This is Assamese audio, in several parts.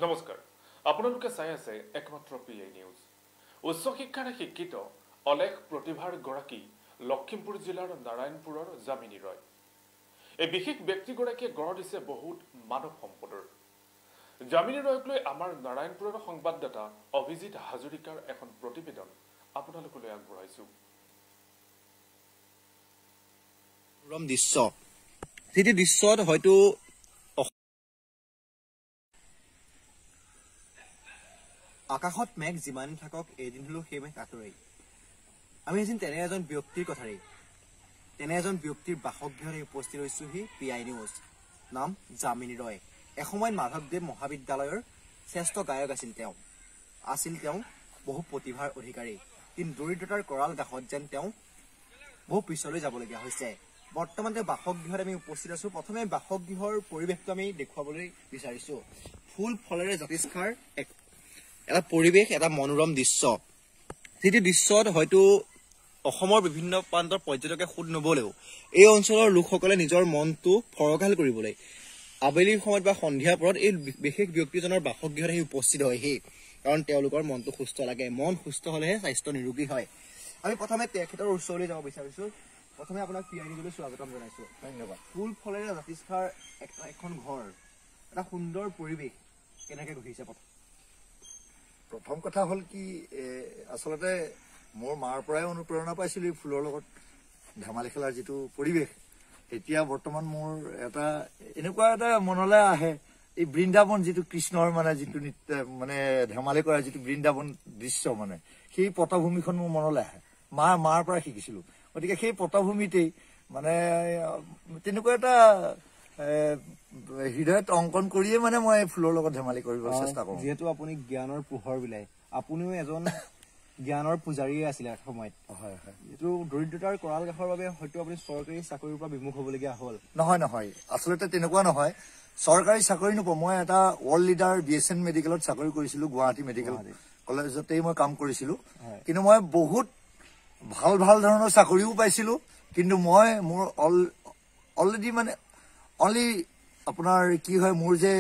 নমস্কাৰ আপোনালোকে চাই আছে একমাত্ৰ পিআই নিউজ উচ্চ শিক্ষাৰে শিক্ষিত অলেখ প্ৰতিভাৰ গৰাকী লখিমপুৰ জিলাৰ নাৰায়ণপুৰৰ জামিনী ৰয় এই বিশেষ ব্যক্তিগৰাকীয়ে গঢ় দিছে বহুত মানৱ সম্পদৰ জামিনী ৰয়ক লৈ আমাৰ নাৰায়ণপুৰৰ সংবাদদাতা অভিজিত হাজৰিকাৰ এখন প্ৰতিবেদন আপোনালোকলৈ আগবঢ়াইছো ৰম দৃশ্য যেটি দৃশ্যত হয়তো আকাশত মেঘ যিমান থাকক এদিন হলেও সেই মেঘ আঁতৰেই আমি এদিন তেনে এজন ব্যক্তিৰ কথাৰেই তেনে এজন ব্যক্তিৰ বাসগৃহত উপস্থিত হৈছোহি পিআই নিউজ নাম জামিনী ৰয় এসময়ত মাধৱদেৱ মহাবিদ্যালয়ৰ শ্ৰেষ্ঠ গায়ক আছিল তেওঁ বহু প্ৰতিভাৰ অধিকাৰী কিন্তু দৰিদ্ৰতাৰ কৰাল গাহত যেন তেওঁ বহু পিছলৈ যাবলগীয়া হৈছে বৰ্তমান তেওঁ বাসগৃহত আমি উপস্থিত আছো প্ৰথমে বাসগৃহৰ পৰিৱেশটো আমি দেখুৱাবলৈ বিচাৰিছো ফুল ফলেৰে জাতিস্কাৰ এটা পৰিৱেশ এটা মনোৰম দৃশ্য যেটি দৃশ্যত হয়তো অসমৰ বিভিন্ন প্ৰান্তৰ পৰ্যটকে খুদ নবলেও এই অঞ্চলৰ লোকসকলে নিজৰ মনটো ফৰকাল কৰিবলৈ আবেলিৰ সময়ত বা সন্ধিয়াৰ পৰত এই বিশেষ ব্যক্তিজনৰ বাসগৃহত আহি উপস্থিত হয়হি কাৰণ তেওঁলোকৰ মনটো সুস্থ লাগে মন সুস্থ হলেহে স্বাস্থ্য নিৰোগী হয় আমি প্ৰথমে তেখেতৰ ওচৰলৈ যাব বিচাৰিছো প্ৰথমে আপোনাক পিআই নিউজলৈ স্বাগতম জনাইছো ধন্যবাদ ফুল ফলেৰে জাতিস্কাৰ এখন ঘৰ এটা সুন্দৰ পৰিৱেশ কেনেকৈ গঢ়িছে প্ৰথম কথা হল কি আসলতে মোৰ মাৰ পৰাই অনুপ্ৰেৰণা পাইছিলো ফুলৰ লগত ধেমালি খেলাৰ যেটো পৰিৱেশ এতিয়া বৰ্তমান মোৰ এটা এনেকুৱা এটা মনলৈ আহে এই বৃন্দাবন যেটো কৃষ্ণৰ মানে যেটো মানে ধেমালি কৰা যেটো বৃন্দাবন দৃশ্য মানে সেই পটভূমিখন মোৰ মনলৈ আহে মাৰ পৰা শিকিছিলো গতিকে সেই পটভূমিতেই মানে তেনেকুৱা এটা হৃদয়ত অংকন কৰিয়ে মানে মই ফুলৰ লগত ধেমালি কৰিব চেষ্টা কৰো যেহেতু আপুনি জ্ঞানৰ পোহৰ বিলাই আপুনিও এজন জ্ঞানৰ পূজাৰী আছিল এক সময়ত হয় হয় যেটো দৰিদ্ৰতাৰ কৰাল গাহৰ বাবে হয়তো আপুনি চৰকাৰী চাকৰিৰ পৰা বিমুখ হ'বলগীয়া হ'ল নহয় আচলতে তেনেকুৱা নহয় চৰকাৰী চাকৰি নপ মই এটা ৱৰ্ল্ড লিডাৰ বিএছএন মেডিকেলত চাকৰি কৰিছিলো গুৱাহাটী মেডিকেল কলেজতেই মই কাম কৰিছিলো কিন্তু মই বহুত ভাল ধৰণৰ চাকৰিও পাইছিলো কিন্তু মই মোৰ অলৰেডি মানে অনলি আপোনাৰ কি হয় মোৰ যে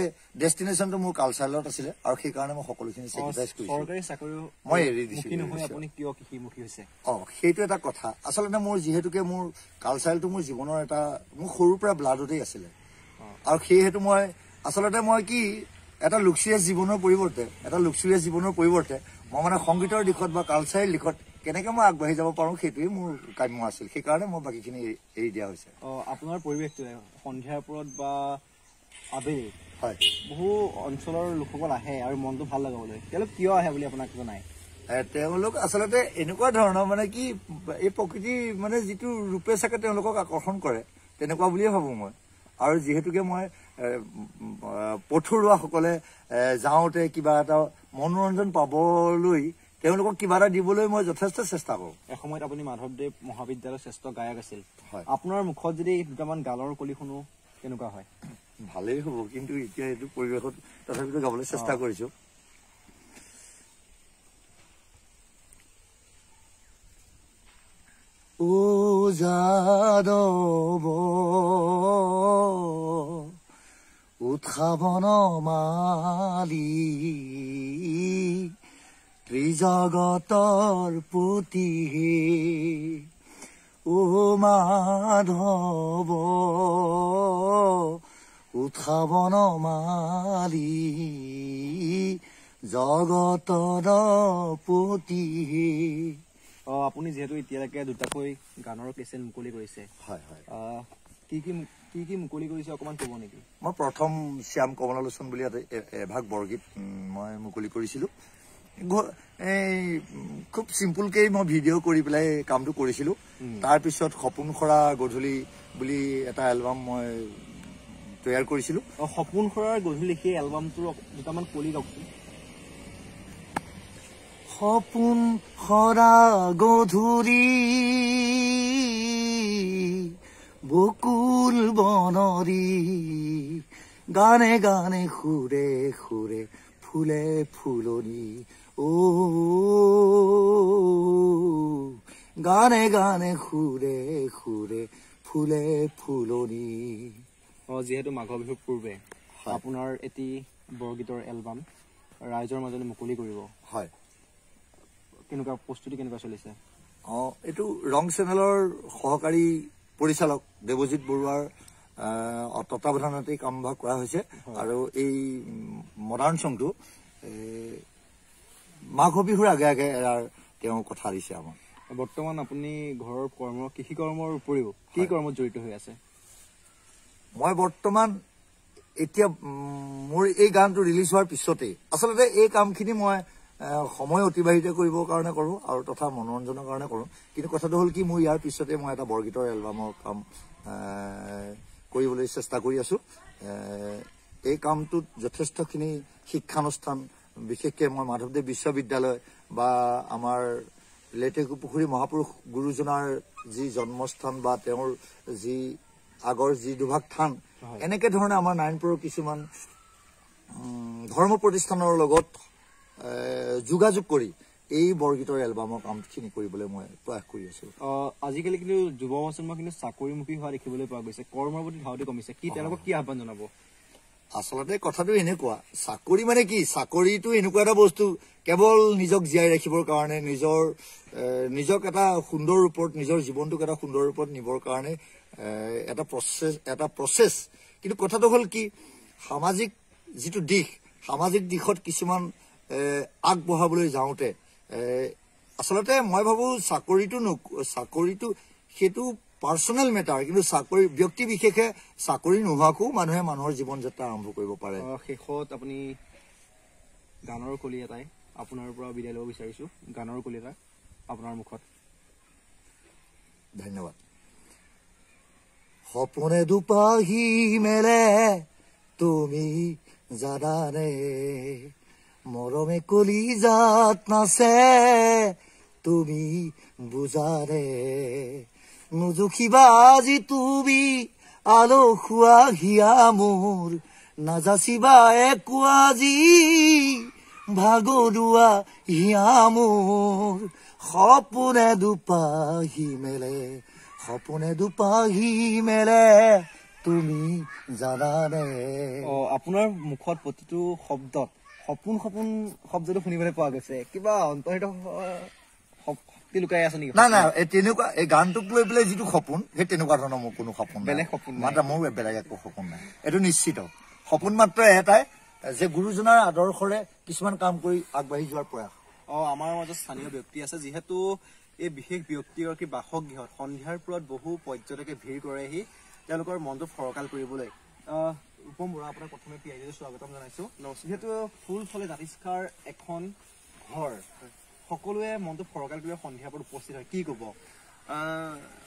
ডেষ্টিনেশ্যনটো মোৰ কালচাৰত আছিল আৰু সেই কাৰণে মই সকলোখিনি চেক্ৰিফাইচ কৰিছো চৰকাৰী চাকৰি মই এৰি দিছিলো নহয় আপুনি কিয় কৃষিমুখী হৈছে সেইটো এটা কথা আচলতে মোৰ যিহেতুকে মোৰ কালচাৰটো মোৰ জীৱনৰ এটা মোৰ সৰুৰ পৰা ব্লাডতেই আছিলে আৰু সেইহেতু মই আচলতে মই কি এটা লুক্সুৰিয়াছ জীৱনৰ পৰিৱৰ্তে মই মানে সংগীতৰ দিশত বা কালচাৰেল দিশত কেনেকে মই আগবাঢ়ি যাব পাৰো সেইটোৱে মোৰ কাম্য আছিল সেইকাৰণে মই বাকীখিনি এৰি দিয়া হৈছে আপোনাৰ পৰিৱেশটো সন্ধিয়াৰ পৰত বা আবেলি হয় বহু অঞ্চলৰ লোকসকল আহে আৰু মনটো ভাল লগাবলৈ তেওঁলোক কিয় আহে বুলি আপোনাক জনায় তেওঁলোক আচলতে এনেকুৱা ধৰণৰ মানে কি এই প্ৰকৃতি মানে যিটো ৰূপে চাকে তেওঁলোকক আকৰ্ষণ কৰে তেনেকুৱা বুলিয়ে ভাবো মই আৰু যিহেতুকে মই পথৰুৱাসকলে যাওঁতে কিবা এটা মনোৰঞ্জন পাবলৈ তেওঁলোকক কিবা এটা দিবলৈ মই যথেষ্ট চেষ্টা কৰো এসময়ত আপুনি মাধৱদেৱ মহাবিদ্যালয়ৰ শ্ৰেষ্ঠ গায়ক আছিল আপোনাৰ মুখত যদি দুটামান গালৰ কলি শুনো কেনেকুৱা হয় ভালেই হ'ব কিন্তু এতিয়া এইটো পৰিৱেশত তথাপিতো গাবলৈ চেষ্টা কৰিছো ও যাদৱ উৎসাবন মালি ত্ৰিজগতৰ পতি ও মাধৱ উৎসাবন মালি জগতৰ পতি আপুনি যিহেতু এতিয়ালৈকে দুটাকৈ গানৰ কেছেট মুকলি কৰিছে হয় হয় কি মুকলি কৰিছে অকমান ক'ব নেকি মই প্ৰথম শ্যাম কমলালোচন বুলি এভাগ বৰগীত মই মুকলি কৰিছিলো এই খুব চিম্পুলকেই মই ভিডিঅ' কৰি পেলাই কামটো কৰিছিলো তাৰপিছত সপোন সৰা গধূলি বুলি এটা এলবাম মই তৈয়াৰ কৰিছিলো সপোন সৰাৰ গধূলি সেই এলবামটোৰ দুটামান কলি গাওকচোন সপোন সৰা গধূলি বকুল বনৰী গানে গানে সুৰে সুৰে ফুলে ফুলনি ও গানে গানে সুৰে সুৰে ফুলে ফুলনি যেহেতু মাঘ বিহুৰ পূৰ্বে আপোনাৰ এটি বৰগীতৰ এলবাম ৰাইজৰ মাজলৈ মুকলি কৰিব হয় কেনেকুৱা প্ৰস্তুতি কেনেকুৱা চলিছে এইটো ৰং চেনেলৰ সহকাৰী পৰিচালক দেৱজিৎ বৰুৱাৰ তত্বাৱধানতে কামভাগ কৰা হৈছে আৰু এই মডাৰ্ণ সংটো মাঘ বিহুৰ আগে আগে এৰাৰ তেওঁ কথা দিছে আমাক বৰ্তমান আপুনি ঘৰৰ কৃষি কৰ্মৰ উপৰিও কি কৰ্মত জড়িত হৈ আছে মই বৰ্তমান এতিয়া মোৰ এই গানটো ৰিলিজ হোৱাৰ পিছতে আচলতে এই কামখিনি মই সময় অতিবাহিত কৰিবৰ কাৰণে কৰোঁ আৰু তথা মনোৰঞ্জনৰ কাৰণে কৰোঁ কিন্তু কথাটো হ'ল কি মোৰ ইয়াৰ পিছতে মই এটা বৰগীতৰ এলবামৰ কাম কৰিবলৈ চেষ্টা কৰি আছোঁ এই কামটোত যথেষ্টখিনি শিক্ষানুষ্ঠান বিশেষকৈ মই মাধৱদেৱ বিশ্ববিদ্যালয় বা আমাৰ লেটেকুপুখুৰী মহাপুৰুষ গুৰুজনাৰ যি জন্মস্থান বা তেওঁৰ যি আগৰ যি দুভাগ থান এনেকে ধৰণে আমাৰ নাৰায়ণপুৰৰ কিছুমান ধৰ্ম প্ৰতিষ্ঠানৰ লগত যোগাযোগ কৰি এই বৰগীতৰ এলবামৰ কামখিনি কৰিবলৈ মই প্ৰয়াস কৰি আছো আজিকালি কিন্তু যুৱ প্ৰজন্ম কিন্তু চাকৰিমুখী হোৱা দেখিবলৈ পোৱা গৈছে কৰ্মৰ প্ৰতি ধাউতি কমিছে কি তেওঁলোকক কি আহ্বান জনাব আচলতে কথাটো এনেকুৱা চাকৰি মানে কি চাকৰিটো এনেকুৱা এটা বস্তু কেৱল নিজক জীয়াই ৰাখিবৰ কাৰণে নিজক এটা সুন্দৰ ৰূপত নিজৰ জীৱনটোক এটা সুন্দৰ ৰূপত নিবৰ কাৰণে এটা প্ৰচেছ কিন্তু কথাটো হ'ল কি সামাজিক যিটো দিশ সামাজিক দিশত কিছুমান আগবঢ়াবলৈ যাওঁতে আচলতে মই ভাবো চাকৰিটো সেইটো পাৰ্চনেল মেটাৰ কিন্তু চাকৰি ব্যক্তি বিশেষে চাকৰি নোহোৱাকো মানুহে মানুহৰ জীৱন যাত্ৰা আৰম্ভ কৰিব পাৰে শেষত আপুনি গানৰ কলি এটাই আপোনাৰ পৰা বিদায় ল'ব বিচাৰিছো গানৰ কলি এটা আপোনাৰ মুখত ধন্যবাদ সপনে দুপাহি মেলে তুমি জানানে মৰমে কলিজাত নাচে তুমি বুজানে নুজুখিবা আজি তুমি আলসুৱা হিয়া মোৰ নাযাচিবা একো আজি ভাগৰুৱা হিয়া মোৰ সপোনে দুপাহি মেলে তুমি জানানে আপোনাৰ মুখত প্ৰতিটো শব্দত সপোন সপোন শব্দটো শুনিবলৈ পোৱা গৈছে কিবা অন্তৰ্হিত শক্তি লুকাই আছে নেকি না তেনেকুৱা এই গানটোক লৈ পেলাই যিটো সপোন সেই তেনেকুৱা ধৰণৰ মোৰ কোনো সপোন বেলেগ সপোন মাত্ৰ মোৰ বেলেগ একো সপোন নাই এইটো নিশ্চিত সপোন মাত্ৰ এটাই যে গুৰুজনাৰ আদৰ্শৰে কিছুমান কাম কৰি আগবাঢ়ি যোৱাৰ প্ৰয়াস আমাৰ মাজত স্থানীয় ব্যক্তি আছে যিহেতু এই বিশেষ ব্যক্তিগৰাকী বাসগৃহত সন্ধিয়াৰ পৰত বহু পৰ্যটকে ভিৰ কৰেহি তেওঁলোকৰ মনটো ফৰকাল কৰিবলৈ ৰূপম বৰা আপোনাক প্ৰথমে পিআইডিলৈ স্বাগতম জনাইছো যিহেতু ফুল ফলে জাতিষ্কাৰ এখন ঘৰ সকলোৱে মনটো ফৰকাল কৰি সন্ধিয়াৰ পৰত উপস্থিত হয় কি ক'ব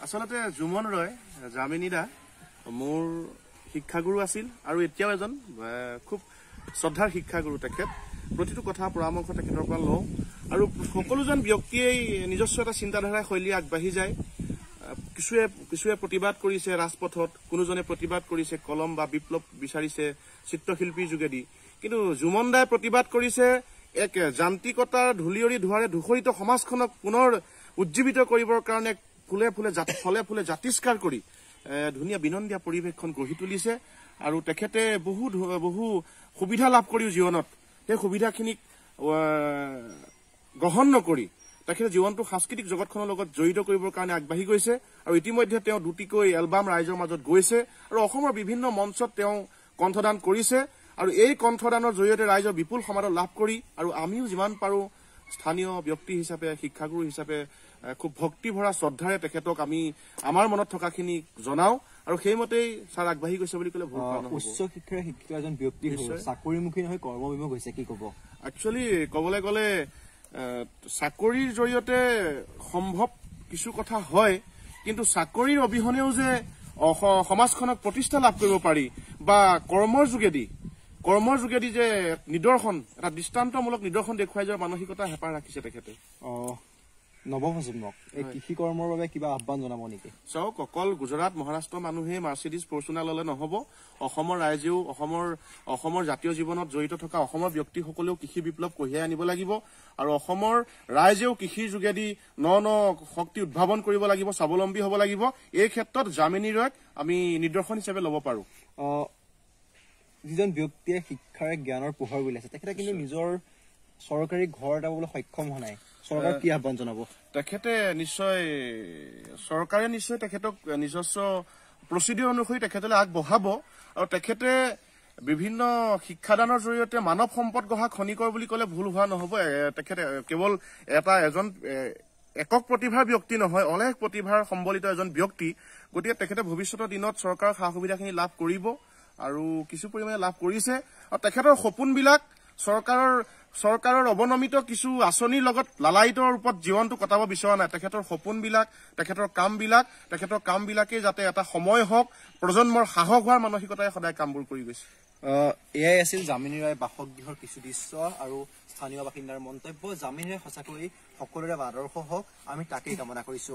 আচলতে জুমন ৰয় জামিনীদা মোৰ শিক্ষাগুৰু আছিল আৰু এতিয়াও এজন খুব শ্ৰদ্ধাৰ শিক্ষাগুৰু তেখেত প্ৰতিটো কথা পৰামৰ্শ তেখেতৰ পৰা লওঁ আৰু সকলোজন ব্যক্তিয়েই নিজস্ব এটা চিন্তাধাৰা শৈলী আগবাঢ়ি যায় কিছুৱে প্ৰতিবাদ কৰিছে ৰাজপথত কোনোজনে প্ৰতিবাদ কৰিছে কলম বা বিপ্লৱ বিচাৰিছে চিত্ৰশিল্পীৰ যোগেদি কিন্তু জুমন দাই প্ৰতিবাদ কৰিছে এক যান্ত্ৰিকতাৰ ধূলিয়ৰি ধোঁৱাৰে ধূসৰিত সমাজখনক পুনৰ উজ্জীৱিত কৰিবৰ কাৰণে ফুলে ফুলে জাতিষ্কাৰ কৰি ধুনীয়া বিনন্দীয়া পৰিৱেশখন গঢ়ি তুলিছে আৰু তেখেতে বহু সুবিধা লাভ কৰিও জীৱনত সেই সুবিধাখিনিক গ্ৰহণ নকৰি তেখেতে জীৱনটো সাংস্কৃতিক জগতখনৰ লগত জড়িত কৰিবৰ কাৰণে আগবাঢ়ি গৈছে আৰু ইতিমধ্যে তেওঁ দুটিকৈ এলবাম ৰাইজৰ মাজত গৈছে আৰু অসমৰ বিভিন্ন মঞ্চত তেওঁ কণ্ঠদান কৰিছে আৰু এই কণ্ঠদানৰ জৰিয়তে ৰাইজৰ বিপুল সমাদৰ লাভ কৰি আৰু আমিও যিমান পাৰো স্থানীয় ব্যক্তি হিচাপে শিক্ষাগুৰু হিচাপে খুব ভক্তি ভৰা শ্ৰদ্ধাৰে তেখেতক আমি আমাৰ মনত থকাখিনি জনাওঁ আৰু সেইমতেই ছাৰ আগবাঢ়ি গৈছে বুলি ক'লে ভুল নহয় উচ্চ শিক্ষাৰে শিক্ষিত এজন ব্যক্তি চাকৰিমুখী নহয় কৰ্মবিমুখ হৈছে কি ক'ব একচুৱেলি ক'বলৈ গ'লে চাকৰিৰ জৰিয়তে সম্ভৱ কিছু কথা হয় কিন্তু চাকৰিৰ অবিহনেও যে সমাজখনক প্ৰতিষ্ঠা লাভ কৰিব পাৰি বা কৰ্মৰ যোগেদি যে নিদৰ্শন এটা দৃষ্টান্তমূলক নিদৰ্শন দেখুৱাই যোৱাৰ মানসিকতা হেঁপাহ ৰাখিছে তেখেতে নৱপ্ৰজন্মক এই কৃষি কৰ্মৰ বাবে কিবা আহ্বান জনাব নেকি চাওক অকল গুজৰাট মহাৰাষ্ট্ৰৰ মানুহে মাৰ্চিডিজ ফৰ্চুনাৰ ল'লে নহ'ব অসমৰ ৰাইজেও অসমৰ জাতীয় জীৱনত জড়িত থকা অসমৰ ব্যক্তিসকলেও কৃষি বিপ্লৱ কঢ়িয়াই আনিব লাগিব আৰু অসমৰ ৰাইজেও কৃষিৰ যোগেদি ন শক্তি উদ্ভাৱন কৰিব লাগিব স্বাৱলম্বী হ'ব লাগিব এই ক্ষেত্ৰত জামিনী ৰয়ক আমি নিদৰ্শন হিচাপে ল'ব পাৰো যিজন ব্যক্তিয়ে শিক্ষাৰে জ্ঞানৰ পোহৰ বিলাইছে তেখেতে কিন্তু নিজৰ চৰকাৰী ঘৰ এটা পাবলৈ সক্ষম হোৱা নাই চৰকাৰক কি আহ্বান জনাব তেখেতে চৰকাৰে নিশ্চয় তেখেতক নিজস্ব প্ৰচিডিউৰ অনুসৰি তেখেতলৈ আগবঢ়াব আৰু তেখেতে বিভিন্ন শিক্ষাদানৰ জৰিয়তে মানৱ সম্পদ গঢ়া খনিকৰ বুলি ক'লে ভুল হোৱা নহ'ব তেখেতে কেৱল এজন একক প্ৰতিভাৰ ব্যক্তি নহয় অলেখ প্ৰতিভাৰ সম্বলিত এজন ব্যক্তি গতিকে তেখেতে ভৱিষ্যতৰ দিনত চৰকাৰৰ সা সুবিধাখিনি লাভ কৰিব আৰু কিছু পৰিমাণে লাভ কৰিছে আৰু তেখেতৰ সপোনবিলাক চৰকাৰৰ অৱনমিত কিছু আঁচনিৰ লগত লালায়িতৰ ৰূপত জীৱনটো কটাব বিচৰা নাই তেখেতৰ সপোনবিলাক তেখেতৰ কামবিলাকেই যাতে এটা সময় হওক প্ৰজন্মৰ সাহস হোৱাৰ মানসিকতাৰে সদায় কামবোৰ কৰি গৈছে এয়াই আছিল জামিনী ৰায় বাসগৃহৰ কিছু দৃশ্য আৰু স্থানীয় বাসিন্দাৰ মন্তব্য জামিনী ৰায় সঁচাকৈ সকলোৰে আদৰ্শ হওক আমি তাকেই কামনা কৰিছো